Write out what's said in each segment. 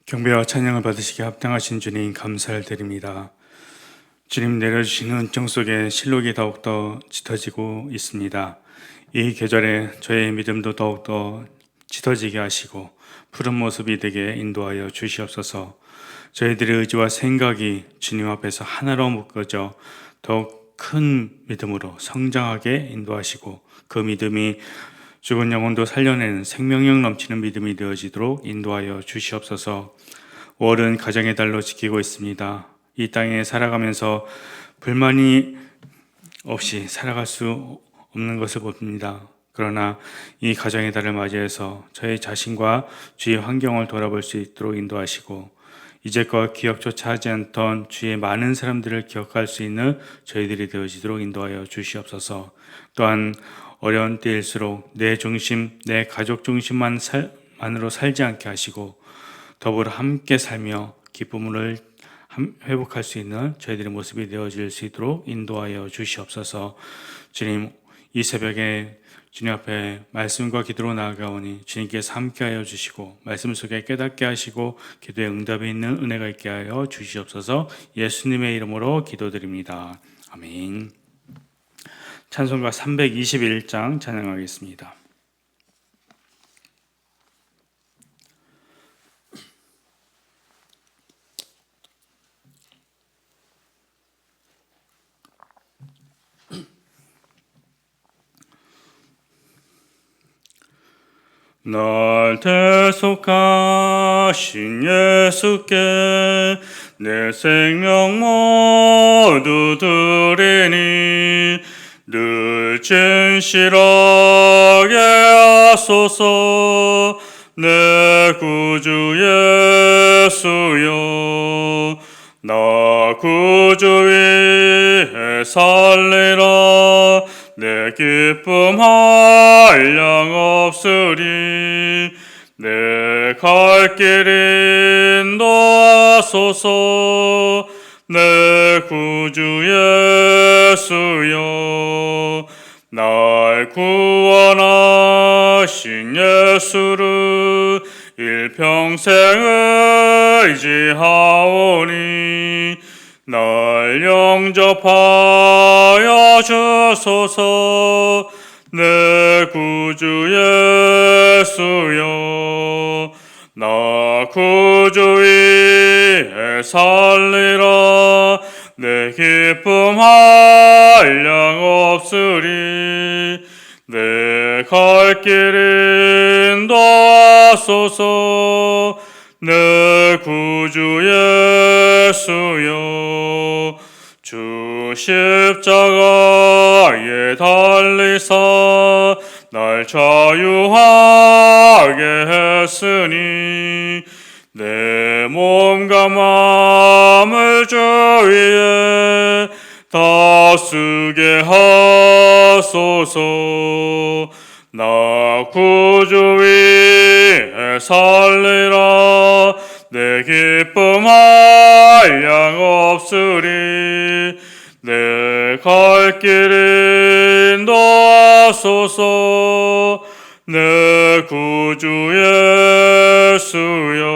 경배와 찬양을 받으시기에 합당하신 주님 감사를 드립니다. 주님 내려주시는 은총 속에 실록이 더욱더 짙어지고 있습니다. 이 계절에 저의 믿음도 더욱더 짙어지게 하시고 푸른 모습이 되게 인도하여 주시옵소서. 저희들의 의지와 생각이 주님 앞에서 하나로 묶어져 더욱 큰 믿음으로 성장하게 인도하시고 그 믿음이 죽은 영혼도 살려내는 생명력 넘치는 믿음이 되어지도록 인도하여 주시옵소서. 5월은 가정의 달로 지키고 있습니다. 이 땅에 살아가면서 불만이 없이 살아갈 수 없는 것을 봅니다. 그러나 이 가정의 달을 맞이해서 저희 자신과 주의 환경을 돌아볼 수 있도록 인도하시고 이제껏 기억조차 하지 않던 주의 많은 사람들을 기억할 수 있는 저희들이 되어지도록 인도하여 주시옵소서. 또한 어려운 때일수록 내 중심, 내 가족 중심만으로 살지 않게 하시고 더불어 함께 살며 기쁨을 회복할 수 있는 저희들의 모습이 되어질 수 있도록 인도하여 주시옵소서. 주님, 이 새벽에 주님 앞에 말씀과 기도로 나아가오니 주님께서 함께하여 주시고 말씀 속에 깨닫게 하시고 기도에 응답이 있는 은혜가 있게 하여 주시옵소서. 예수님의 이름으로 기도드립니다. 아멘. 찬송가 321장 찬양하겠습니다. 날 대속하신 예수께 내 생명 모두 드리니 늘 진실하게 하소서. 내 구주 예수여, 나 구주 위에 살리라. 내 기쁨 한량 없으리. 내 갈 길 인도하소서. 내 구주 예수여, 날 구원하신 예수를 일평생 의지하오니 날 영접하여 주소서. 내 구주 예수여, 나 구주 위에 살리라. 내 기쁨 한량 없으리. 내 갈 길 인도하소서. 내 구주 예수여, 주 십자가에 달리사 날 자유하게 했으니 내 몸과 마음을 주 위에 다 쓰게 하소서. 나 구주 위에 살리라. 내 기쁨 한량 없으리. 내 갈 길 인도하소서. 내 구주 예수여.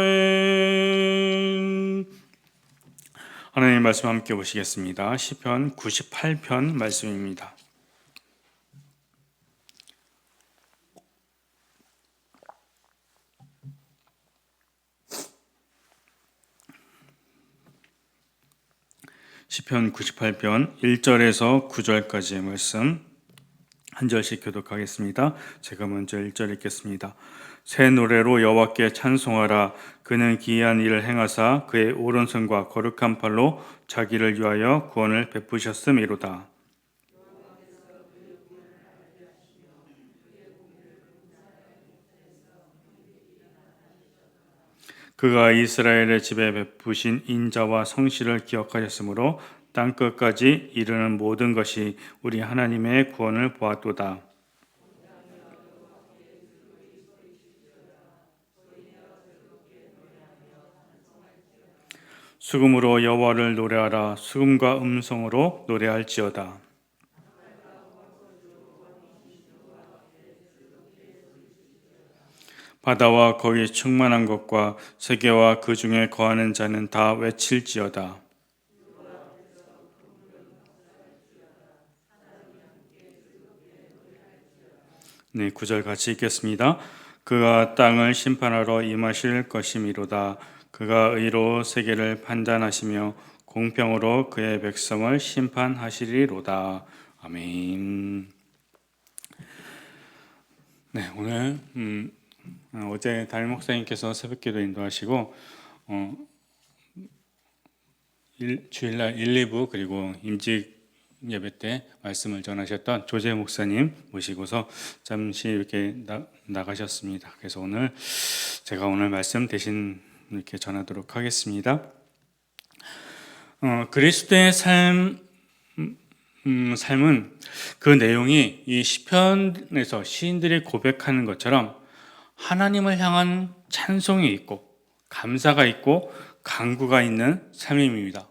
아멘. 하나님 말씀 함께 보시겠습니다. 시편 98편 말씀입니다. 시편 98편 1절에서 9절까지의 말씀 한 절씩 교독하겠습니다. 제가 먼저 1절 읽겠습니다. 새 노래로 여호와께 찬송하라. 그는 기이한 일을 행하사 그의 오른손과 거룩한 팔로 자기를 위하여 구원을 베푸셨음이로다. 그가 이스라엘의 집에 베푸신 인자와 성실을 기억하셨으므로 땅끝까지 이르는 모든 것이 우리 하나님의 구원을 보았도다. 수금으로 여호와를 노래하라. 수금과 음성으로 노래할지어다. 바다와 거기 충만한 것과 세계와 그 중에 거하는 자는 다 외칠지어다. 네, 9절 같이 읽겠습니다. 그가 땅을 심판하러 임하실 것이미로다. 그가 의로 세계를 판단하시며 공평으로 그의 백성을 심판하시리로다. 아멘. 네, 오늘 어제 담임 목사님께서 새벽기도 인도하시고 주일날 1, 2부 그리고 임직 예배 때 말씀을 전하셨던 조재 목사님 모시고서 잠시 이렇게 나가셨습니다. 그래서 오늘 제가 오늘 말씀 대신 이렇게 전하도록 하겠습니다. 그리스도의 삶은 그 내용이 이 시편에서 시인들이 고백하는 것처럼 하나님을 향한 찬송이 있고 감사가 있고 간구가 있는 삶입니다.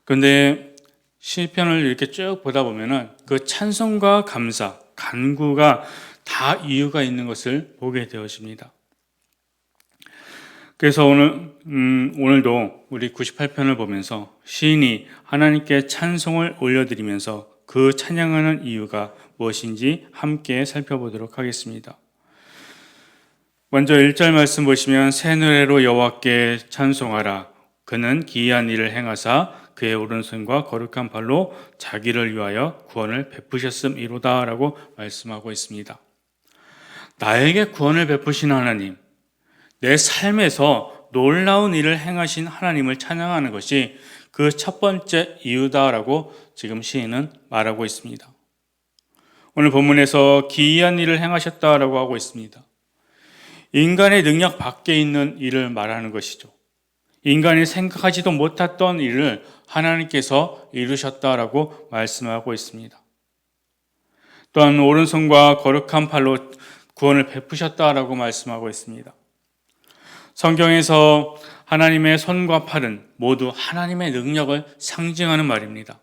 그런데 시편을 이렇게 쭉 보다 보면은 그 찬송과 감사, 간구가 다 이유가 있는 것을 보게 되어집니다. 그래서 오늘도 우리 98편을 보면서 시인이 하나님께 찬송을 올려드리면서 그 찬양하는 이유가 무엇인지 함께 살펴보도록 하겠습니다. 먼저 1절 말씀 보시면 새 노래로 여호와께 찬송하라. 그는 기이한 일을 행하사 그의 오른손과 거룩한 발로 자기를 위하여 구원을 베푸셨음이로다 라고 말씀하고 있습니다. 나에게 구원을 베푸신 하나님, 내 삶에서 놀라운 일을 행하신 하나님을 찬양하는 것이 그 첫 번째 이유다라고 지금 시인은 말하고 있습니다. 오늘 본문에서 기이한 일을 행하셨다라고 하고 있습니다. 인간의 능력 밖에 있는 일을 말하는 것이죠. 인간이 생각하지도 못했던 일을 하나님께서 이루셨다라고 말씀하고 있습니다. 또한 오른손과 거룩한 팔로 구원을 베푸셨다라고 말씀하고 있습니다. 성경에서 하나님의 손과 팔은 모두 하나님의 능력을 상징하는 말입니다.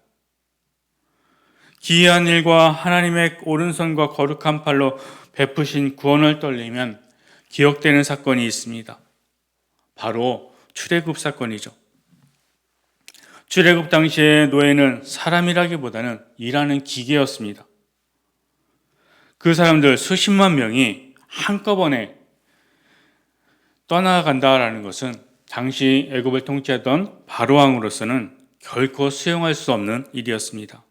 기이한 일과 하나님의 오른손과 거룩한 팔로 베푸신 구원을 떠올리면 기억되는 사건이 있습니다. 바로 출애굽 사건이죠. 출애굽 당시에 노예는 사람이라기보다는 일하는 기계였습니다. 그 사람들 수십만 명이 한꺼번에 떠나간다라는 것은 당시 애굽을 통치하던 바로 왕으로서는 결코 수용할 수 없는 일이었습니다.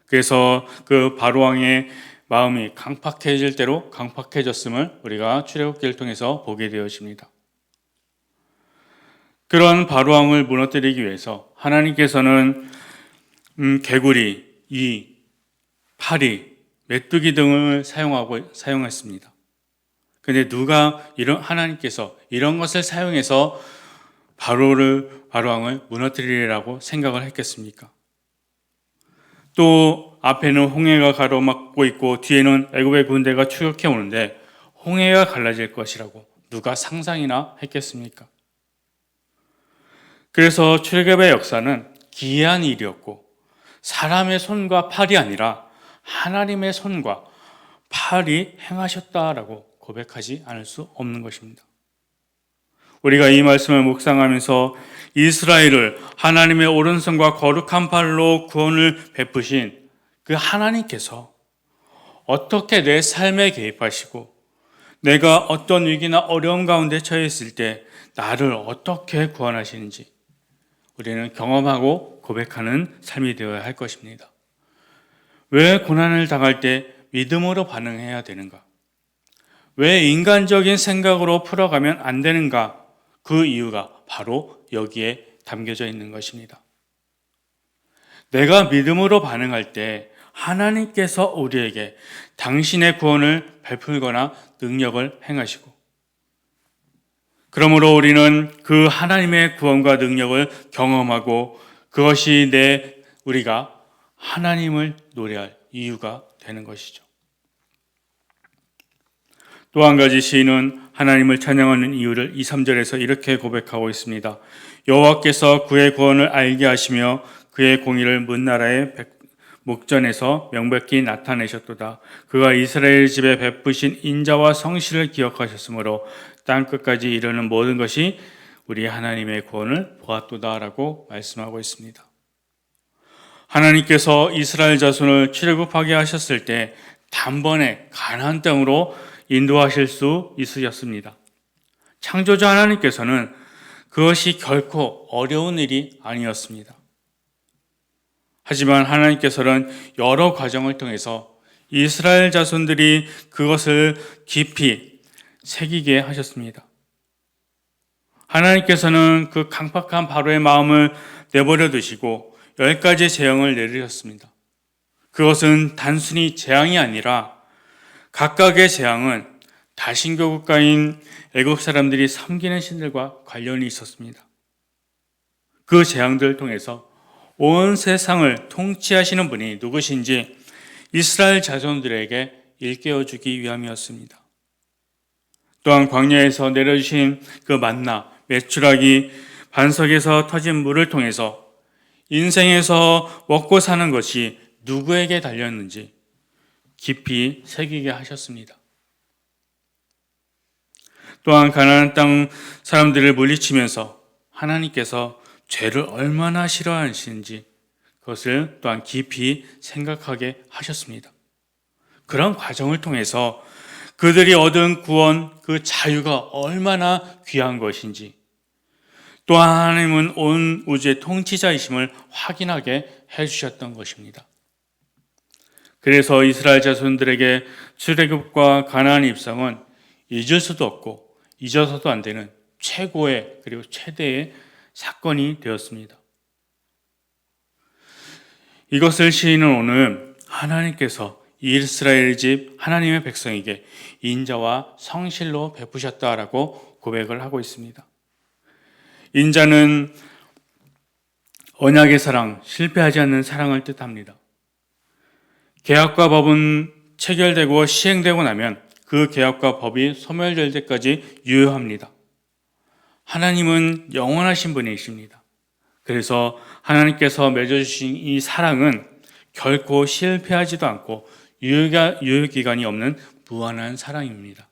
그래서 그 바로 왕의 마음이 강팍해질 대로 강팍해졌음을 우리가 출애굽기를 통해서 보게 되어집니다. 그런 바로 왕을 무너뜨리기 위해서 하나님께서는 개구리, 이, 파리, 메뚜기 등을 사용했습니다. 그런데 누가 하나님께서 이런 것을 사용해서 바로 왕을 무너뜨리라고 생각을 했겠습니까? 또 앞에는 홍해가 가로막고 있고 뒤에는 애굽의 군대가 추격해 오는데 홍해가 갈라질 것이라고 누가 상상이나 했겠습니까? 그래서 출애굽의 역사는 기이한 일이었고 사람의 손과 팔이 아니라 하나님의 손과 팔이 행하셨다라고 고백하지 않을 수 없는 것입니다. 우리가 이 말씀을 묵상하면서 이스라엘을 하나님의 오른손과 거룩한 팔로 구원을 베푸신 그 하나님께서 어떻게 내 삶에 개입하시고 내가 어떤 위기나 어려움 가운데 처해 있을 때 나를 어떻게 구원하시는지 우리는 경험하고 고백하는 삶이 되어야 할 것입니다. 왜 고난을 당할 때 믿음으로 반응해야 되는가? 왜 인간적인 생각으로 풀어가면 안 되는가? 그 이유가 바로 여기에 담겨져 있는 것입니다. 내가 믿음으로 반응할 때 하나님께서 우리에게 당신의 구원을 베풀거나 능력을 행하시고 그러므로 우리는 그 하나님의 구원과 능력을 경험하고 그것이 우리가 하나님을 노래할 이유가 되는 것이죠. 또 한 가지 시인은 하나님을 찬양하는 이유를 2, 3절에서 이렇게 고백하고 있습니다. 여호와께서 그의 구원을 알게 하시며 그의 공의를 문 나라에 목전에서 명백히 나타내셨도다. 그가 이스라엘 집에 베푸신 인자와 성실을 기억하셨으므로 땅 끝까지 이르는 모든 것이 우리 하나님의 구원을 보았도다라고 말씀하고 있습니다. 하나님께서 이스라엘 자손을 출애굽하게 하셨을 때 단번에 가나안 땅으로 인도하실 수 있으셨습니다. 창조자 하나님께서는 그것이 결코 어려운 일이 아니었습니다. 하지만 하나님께서는 여러 과정을 통해서 이스라엘 자손들이 그것을 깊이 새기게 하셨습니다. 하나님께서는 그 강팍한 바로의 마음을 내버려 두시고 10가지 재앙을 내리셨습니다. 그것은 단순히 재앙이 아니라 각각의 재앙은 다신교 국가인 애굽 사람들이 섬기는 신들과 관련이 있었습니다. 그 재앙들을 통해서 온 세상을 통치하시는 분이 누구신지 이스라엘 자손들에게 일깨워주기 위함이었습니다. 또한 광야에서 내려주신 그 만나, 메추라기, 반석에서 터진 물을 통해서 인생에서 먹고 사는 것이 누구에게 달렸는지 깊이 새기게 하셨습니다. 또한 가나안 땅 사람들을 물리치면서 하나님께서 죄를 얼마나 싫어하시는지 그것을 또한 깊이 생각하게 하셨습니다. 그런 과정을 통해서 그들이 얻은 구원, 그 자유가 얼마나 귀한 것인지, 또 하나님은 온 우주의 통치자이심을 확인하게 해주셨던 것입니다. 그래서 이스라엘 자손들에게 출애굽과 가나안 입성은 잊을 수도 없고 잊어서도 안 되는 최고의 그리고 최대의 사건이 되었습니다. 이것을 시인은 오늘 하나님께서 이스라엘 집 하나님의 백성에게 인자와 성실로 베푸셨다라고 고백을 하고 있습니다. 인자는 언약의 사랑, 실패하지 않는 사랑을 뜻합니다. 계약과 법은 체결되고 시행되고 나면 그 계약과 법이 소멸될 때까지 유효합니다. 하나님은 영원하신 분이십니다. 그래서 하나님께서 맺어주신 이 사랑은 결코 실패하지도 않고 유효기간이 없는 무한한 사랑입니다.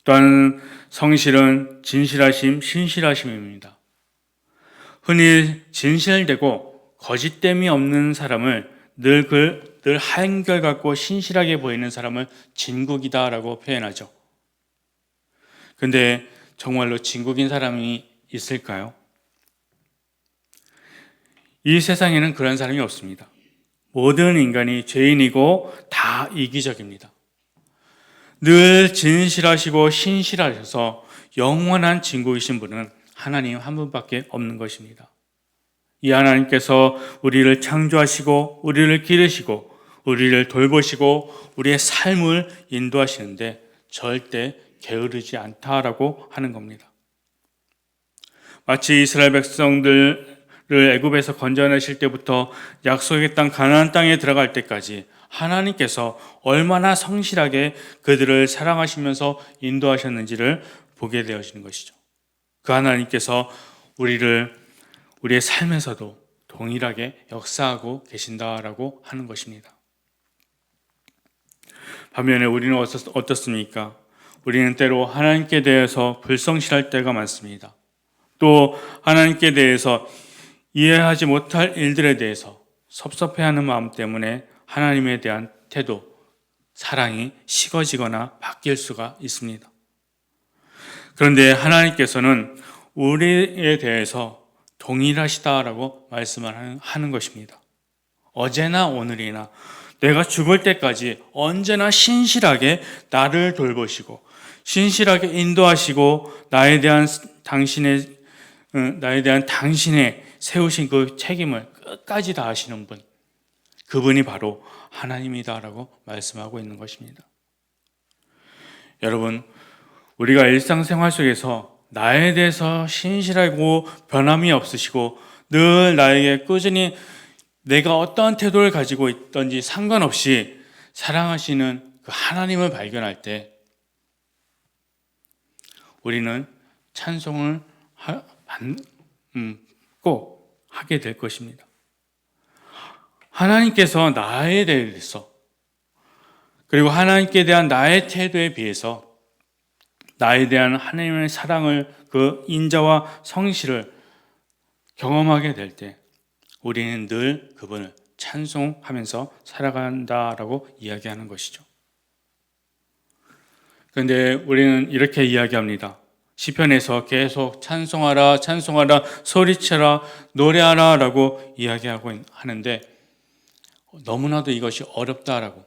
또한 성실은 진실하심, 신실하심입니다. 흔히 진실되고 거짓됨이 없는 사람을 늘 한결같고 신실하게 보이는 사람을 진국이다라고 표현하죠. 근데 정말로 진국인 사람이 있을까요? 이 세상에는 그런 사람이 없습니다. 모든 인간이 죄인이고 다 이기적입니다. 늘 진실하시고 신실하셔서 영원한 진국이신 분은 하나님 한 분밖에 없는 것입니다. 이 하나님께서 우리를 창조하시고 우리를 기르시고 우리를 돌보시고 우리의 삶을 인도하시는데 절대 게으르지 않다라고 하는 겁니다. 마치 이스라엘 백성들을 애굽에서 건져내실 때부터 약속의 땅 가나안 땅에 들어갈 때까지 하나님께서 얼마나 성실하게 그들을 사랑하시면서 인도하셨는지를 보게 되어지는 것이죠. 그 하나님께서 우리의 삶에서도 동일하게 역사하고 계신다라고 하는 것입니다. 반면에 우리는 어떻습니까? 우리는 때로 하나님께 대해서 불성실할 때가 많습니다. 또 하나님께 대해서 이해하지 못할 일들에 대해서 섭섭해하는 마음 때문에 하나님에 대한 태도, 사랑이 식어지거나 바뀔 수가 있습니다. 그런데 하나님께서는 우리에 대해서 동일하시다라고 말씀을 하는 것입니다. 어제나 오늘이나 내가 죽을 때까지 언제나 신실하게 나를 돌보시고 신실하게 인도하시고 나에 대한 당신의 세우신 그 책임을 끝까지 다하시는 분, 그분이 바로 하나님이다라고 말씀하고 있는 것입니다. 여러분, 우리가 일상생활 속에서 나에 대해서 신실하고 변함이 없으시고 늘 나에게 꾸준히 내가 어떠한 태도를 가지고 있든지 상관없이 사랑하시는 그 하나님을 발견할 때 우리는 찬송을 꼭 하게 될 것입니다. 하나님께서 나에 대해서, 그리고 하나님께 대한 나의 태도에 비해서 나에 대한 하나님의 사랑을, 그 인자와 성실을 경험하게 될 때 우리는 늘 그분을 찬송하면서 살아간다라고 이야기하는 것이죠. 그런데 우리는 이렇게 이야기합니다. 시편에서 계속 찬송하라, 찬송하라, 소리쳐라, 노래하라 라고 이야기하고 하는데 너무나도 이것이 어렵다라고.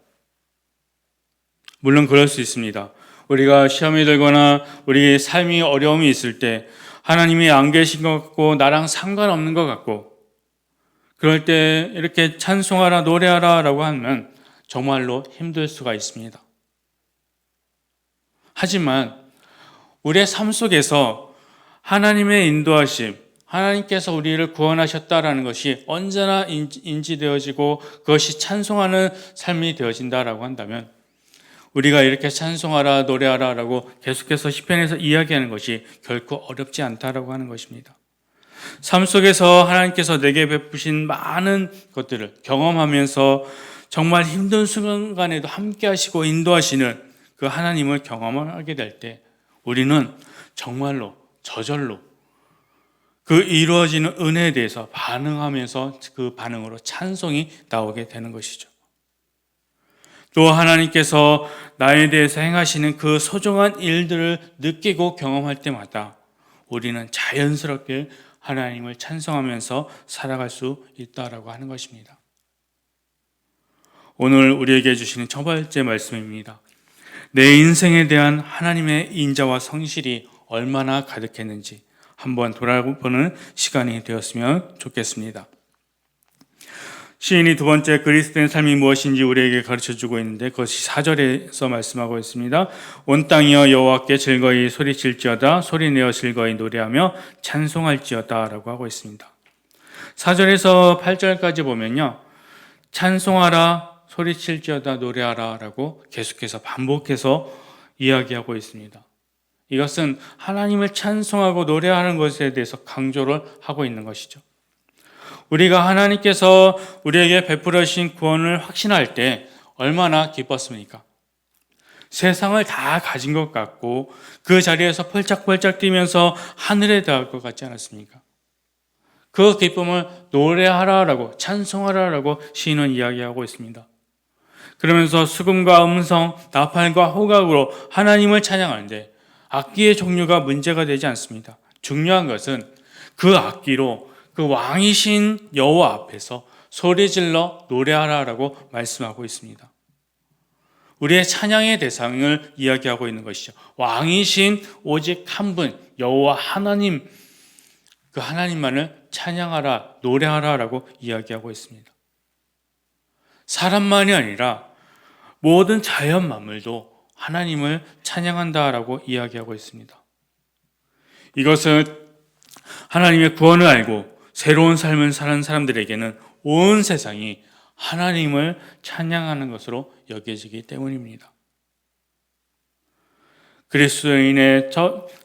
물론 그럴 수 있습니다. 우리가 시험이 들거나 우리 삶이 어려움이 있을 때 하나님이 안 계신 것 같고 나랑 상관없는 것 같고, 그럴 때 이렇게 찬송하라, 노래하라 라고 하면 정말로 힘들 수가 있습니다. 하지만 우리의 삶 속에서 하나님의 인도하심, 하나님께서 우리를 구원하셨다라는 것이 언제나 인지되어지고 그것이 찬송하는 삶이 되어진다라고 한다면 우리가 이렇게 찬송하라, 노래하라 라고 계속해서 시편에서 이야기하는 것이 결코 어렵지 않다라고 하는 것입니다. 삶 속에서 하나님께서 내게 베푸신 많은 것들을 경험하면서 정말 힘든 순간에도 함께 하시고 인도하시는 그 하나님을 경험하게 될 때 우리는 정말로 저절로 그 이루어지는 은혜에 대해서 반응하면서 그 반응으로 찬송이 나오게 되는 것이죠. 또 하나님께서 나에 대해서 행하시는 그 소중한 일들을 느끼고 경험할 때마다 우리는 자연스럽게 하나님을 찬송하면서 살아갈 수 있다라고 하는 것입니다. 오늘 우리에게 주시는 첫 번째 말씀입니다. 내 인생에 대한 하나님의 인자와 성실이 얼마나 가득했는지 한번 돌아보는 시간이 되었으면 좋겠습니다. 시인이 두 번째 그리스도인 삶이 무엇인지 우리에게 가르쳐주고 있는데 그것이 4절에서 말씀하고 있습니다. 온 땅이여 여호와께 즐거이 소리칠지어다, 소리내어 즐거이 노래하며 찬송할지어다 라고 하고 있습니다. 4절에서 8절까지 보면요, 찬송하라, 소리칠지어다, 노래하라 라고 계속해서 반복해서 이야기하고 있습니다. 이것은 하나님을 찬송하고 노래하는 것에 대해서 강조를 하고 있는 것이죠. 우리가 하나님께서 우리에게 베풀어 주신 구원을 확신할 때 얼마나 기뻤습니까? 세상을 다 가진 것 같고 그 자리에서 펄짝펄짝 뛰면서 하늘에 닿을 것 같지 않았습니까? 그 기쁨을 노래하라라고, 찬송하라라고 시인은 이야기하고 있습니다. 그러면서 수금과 음성, 나팔과 호각으로 하나님을 찬양하는데 악기의 종류가 문제가 되지 않습니다. 중요한 것은 그 악기로 그 왕이신 여호와 앞에서 소리질러 노래하라라고 말씀하고 있습니다. 우리의 찬양의 대상을 이야기하고 있는 것이죠. 왕이신 오직 한 분, 여호와 하나님, 그 하나님만을 찬양하라, 노래하라라고 이야기하고 있습니다. 사람만이 아니라 모든 자연 만물도 하나님을 찬양한다라고 이야기하고 있습니다. 이것은 하나님의 구원을 알고 새로운 삶을 사는 사람들에게는 온 세상이 하나님을 찬양하는 것으로 여겨지기 때문입니다. 그리스도인의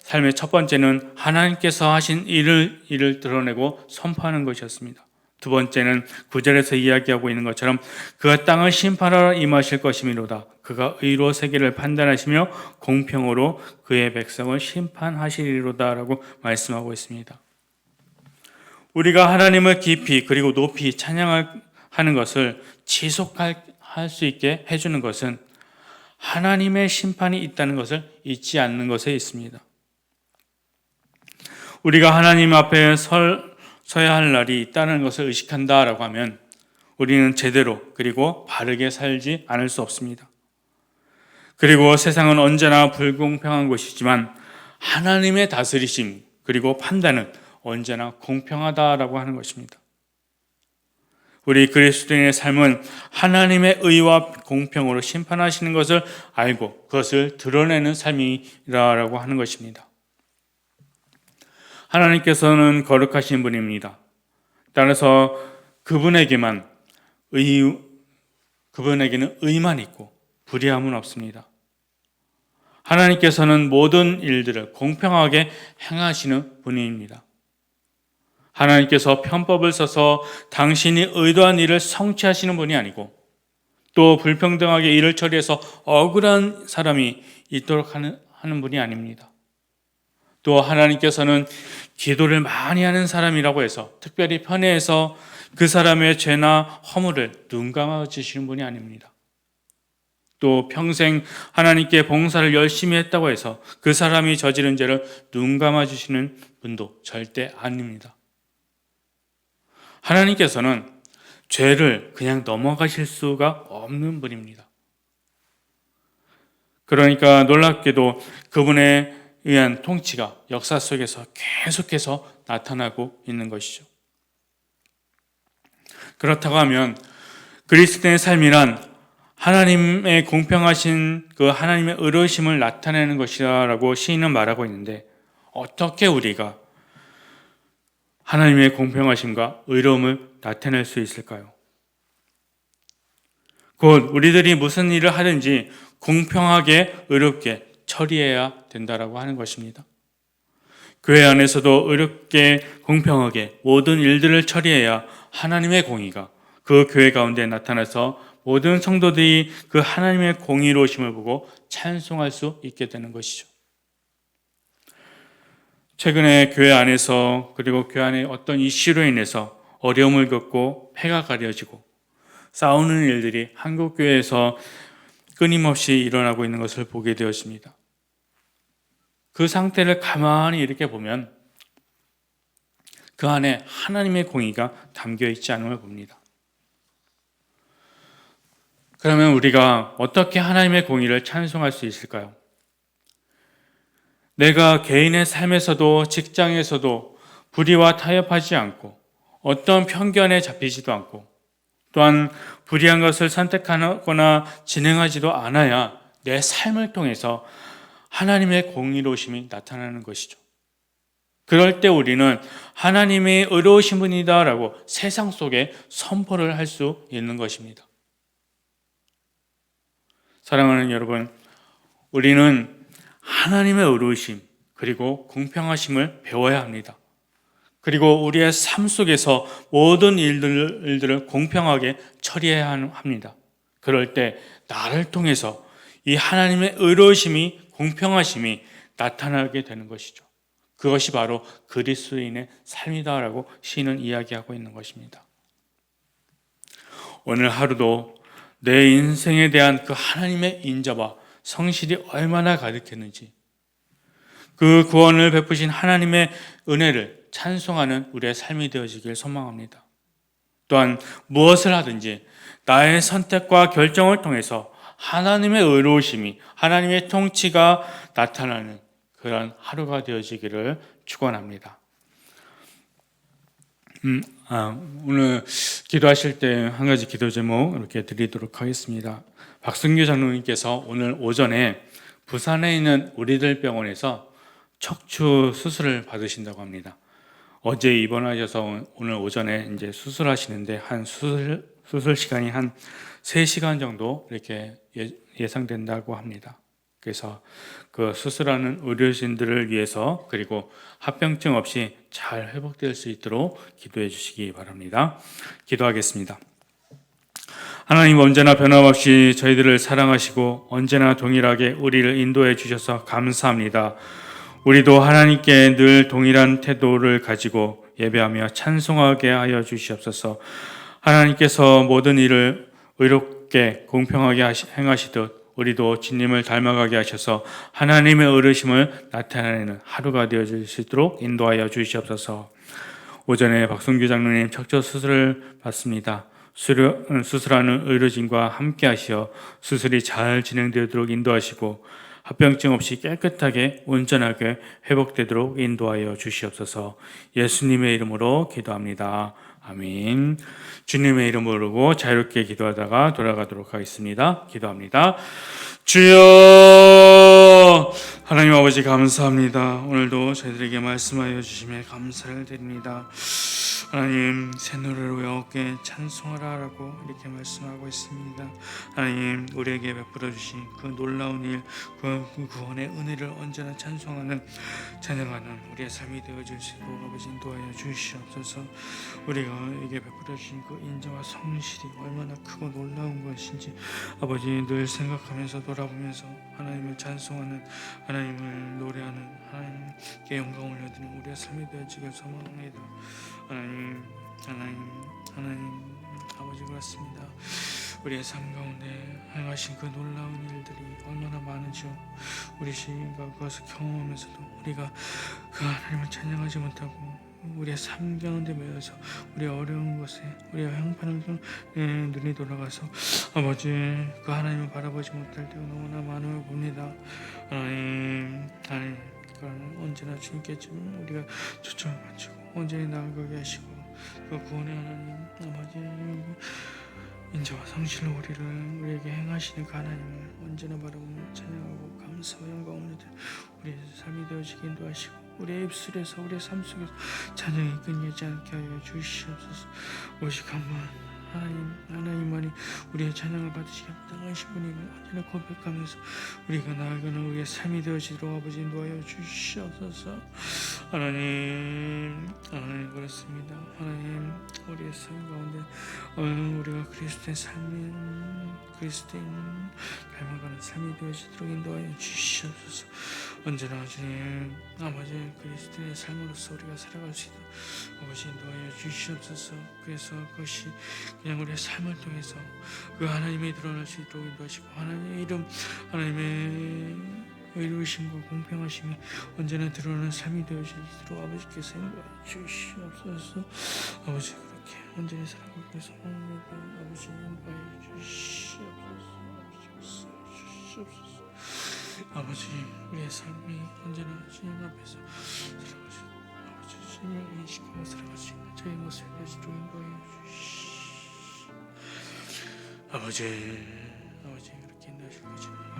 삶의 첫 번째는 하나님께서 하신 일을 드러내고 선포하는 것이었습니다. 두 번째는 9절에서 이야기하고 있는 것처럼 그가 땅을 심판하러 임하실 것이미로다. 그가 의로 세계를 판단하시며 공평으로 그의 백성을 심판하시리로다 라고 말씀하고 있습니다. 우리가 하나님을 깊이 그리고 높이 찬양하는 것을 지속할 수 있게 해주는 것은 하나님의 심판이 있다는 것을 잊지 않는 것에 있습니다. 우리가 하나님 앞에 서야 할 날이 있다는 것을 의식한다라고 하면 우리는 제대로 그리고 바르게 살지 않을 수 없습니다. 그리고 세상은 언제나 불공평한 곳이지만 하나님의 다스리심 그리고 판단은 언제나 공평하다라고 하는 것입니다. 우리 그리스도인의 삶은 하나님의 의와 공평으로 심판하시는 것을 알고 그것을 드러내는 삶이라고 하는 것입니다. 하나님께서는 거룩하신 분입니다. 따라서 그분에게는 의만 있고 불의함은 없습니다. 하나님께서는 모든 일들을 공평하게 행하시는 분입니다. 하나님께서 편법을 써서 당신이 의도한 일을 성취하시는 분이 아니고 또 불평등하게 일을 처리해서 억울한 사람이 있도록 하는 분이 아닙니다. 또 하나님께서는 기도를 많이 하는 사람이라고 해서 특별히 편애해서 그 사람의 죄나 허물을 눈 감아주시는 분이 아닙니다. 또 평생 하나님께 봉사를 열심히 했다고 해서 그 사람이 저지른 죄를 눈 감아주시는 분도 절대 아닙니다. 하나님께서는 죄를 그냥 넘어가실 수가 없는 분입니다. 그러니까 놀랍게도 그분에 의한 통치가 역사 속에서 계속해서 나타나고 있는 것이죠. 그렇다고 하면 그리스도인의 삶이란 하나님의 공평하신 그 하나님의 의로우심을 나타내는 것이라고 시인은 말하고 있는데, 어떻게 우리가 하나님의 공평하심과 의로움을 나타낼 수 있을까요? 곧 우리들이 무슨 일을 하든지 공평하게 의롭게 처리해야 된다라고 하는 것입니다. 교회 안에서도 의롭게 공평하게 모든 일들을 처리해야 하나님의 공의가 그 교회 가운데 나타나서 모든 성도들이 그 하나님의 공의로우심을 보고 찬송할 수 있게 되는 것이죠. 최근에 교회 안에서 그리고 교회 안의 어떤 이슈로 인해서 어려움을 겪고 패가 가려지고 싸우는 일들이 한국교회에서 끊임없이 일어나고 있는 것을 보게 되었습니다. 그 상태를 가만히 이렇게 보면 그 안에 하나님의 공의가 담겨 있지 않음을 봅니다. 그러면 우리가 어떻게 하나님의 공의를 찬송할 수 있을까요? 내가 개인의 삶에서도 직장에서도 불의와 타협하지 않고 어떤 편견에 잡히지도 않고 또한 불의한 것을 선택하거나 진행하지도 않아야 내 삶을 통해서 하나님의 공의로우심이 나타나는 것이죠. 그럴 때 우리는 하나님의 의로우신 분이다라고 세상 속에 선포를 할 수 있는 것입니다. 사랑하는 여러분, 우리는 하나님의 의로우심 그리고 공평하심을 배워야 합니다. 그리고 우리의 삶 속에서 모든 일들을 공평하게 처리해야 합니다. 그럴 때 나를 통해서 이 하나님의 의로우심이 공평하심이 나타나게 되는 것이죠. 그것이 바로 그리스도인의 삶이다라고 시인은 이야기하고 있는 것입니다. 오늘 하루도 내 인생에 대한 그 하나님의 인자와 성실이 얼마나 가득했는지, 그 구원을 베푸신 하나님의 은혜를 찬송하는 우리의 삶이 되어지길 소망합니다. 또한 무엇을 하든지 나의 선택과 결정을 통해서 하나님의 의로우심이, 하나님의 통치가 나타나는 그런 하루가 되어지기를 축원합니다. 오늘 기도하실 때 한 가지 기도 제목 이렇게 드리도록 하겠습니다. 박승규 장로님께서 오늘 오전에 부산에 있는 우리들 병원에서 척추 수술을 받으신다고 합니다. 어제 입원하셔서 오늘 오전에 이제 수술하시는데 한 수술 시간이 한 3시간 정도 이렇게 예상된다고 합니다. 그래서 그 수술하는 의료진들을 위해서 그리고 합병증 없이 잘 회복될 수 있도록 기도해 주시기 바랍니다. 기도하겠습니다. 하나님, 언제나 변함없이 저희들을 사랑하시고 언제나 동일하게 우리를 인도해 주셔서 감사합니다. 우리도 하나님께 늘 동일한 태도를 가지고 예배하며 찬송하게 하여 주시옵소서. 하나님께서 모든 일을 의롭게 공평하게 행하시듯 우리도 주님을 닮아가게 하셔서 하나님의 의로우심을 나타내는 하루가 되어질 수 있도록 인도하여 주시옵소서. 오전에 박성규 장로님 척추 수술을 받습니다. 수술하는 의료진과 함께 하시어 수술이 잘 진행되도록 인도하시고 합병증 없이 깨끗하게 온전하게 회복되도록 인도하여 주시옵소서. 예수님의 이름으로 기도합니다. 아멘. 주님의 이름을 부르고 자유롭게 기도하다가 돌아가도록 하겠습니다. 기도합니다. 주여, 하나님 아버지 감사합니다. 오늘도 저희들에게 말씀하여 주심에 감사를 드립니다. 하나님 새 노래로 여호와께 찬송하라라고 이렇게 말씀하고 있습니다. 하나님 우리에게 베풀어 주신 그 놀라운 일, 그 구원의 은혜를 언제나 찬송하는 찬양하는 우리의 삶이 되어질 수 있도록 아버지 인도하여 주시옵소서. 우리가 에게 베풀어 주신 그 인자와 성실이 얼마나 크고 놀라운 것인지 아버지 늘 생각하면서 돌아보면서 하나님을 찬송하는, 하나님을 노래하는, 하나님께 영광 올려드리는 우리의 삶이 되어지길 소망합니다. 하나님 아버지 그렇습니다. 우리의 삶 가운데 행하신 그 놀라운 일들이 얼마나 많은지요. 우리 시인과 그것을 경험하면서도 우리가 그 하나님을 찬양하지 못하고 우리의 삶 가운데 매여서 우리의 어려운 것에 우리의 형편을 눈이 돌아가서 아버지 그 하나님을 바라보지 못할 때가 너무나 많음을 봅니다. 하나님 언제나 주님께 우리가 초점을 맞추고 언제나 나아가게 하시고 그 구원의 하나님 아버지 인자와 성실로 우리에게 행하시는 그 하나님을 언제나 바라보며 찬양하고 감사와 영광 올려드려 우리의 삶이 되어지게 인도하시고 우리의 입술에서 우리의 삶 속에서 찬양이 끊이지 않게 하여 주시옵소서. 오직 한번 하나님만이 우리의 찬양을 받으시기 합당하신 분임을 언제나 고백하면서 우리가 나아가는 우리의 삶이 되어지도록 아버지 인도하여 주시옵소서. 하나님 그렇습니다. 하나님 우리의 삶 가운데 우리가 그리스도의 그리스도인 닮아가는 삶이 되어지도록 인도하여 주시옵소서. 언제나 주님 아버지 그리스도의 삶으로서 우리가 살아갈 수 있도록 아버지 인도하여 주시옵소서. 그래서 그것이 그냥 우리의 삶을 통해서 그 하나님이 드러날 수 있도록 인도하시고 하나님의 이름, 하나님의 의로우심과 공평하심이 언제나 드러나는 삶이 되어지도록 아버지께서 인도하여 주시옵소서. 아버지 그렇게 언제나 살아가기 위해서 소망합니다. 아버지 인도하여 주시옵소서. 아버지 우리의 삶이 언제나 주님 앞에서 살아갈 수 있는 아버지 주님을 인식하고 살아갈 수 있는 저희 모습이 되시도록 인도하여 주시옵소서. 아버지 그렇게 인도하실 것입니다.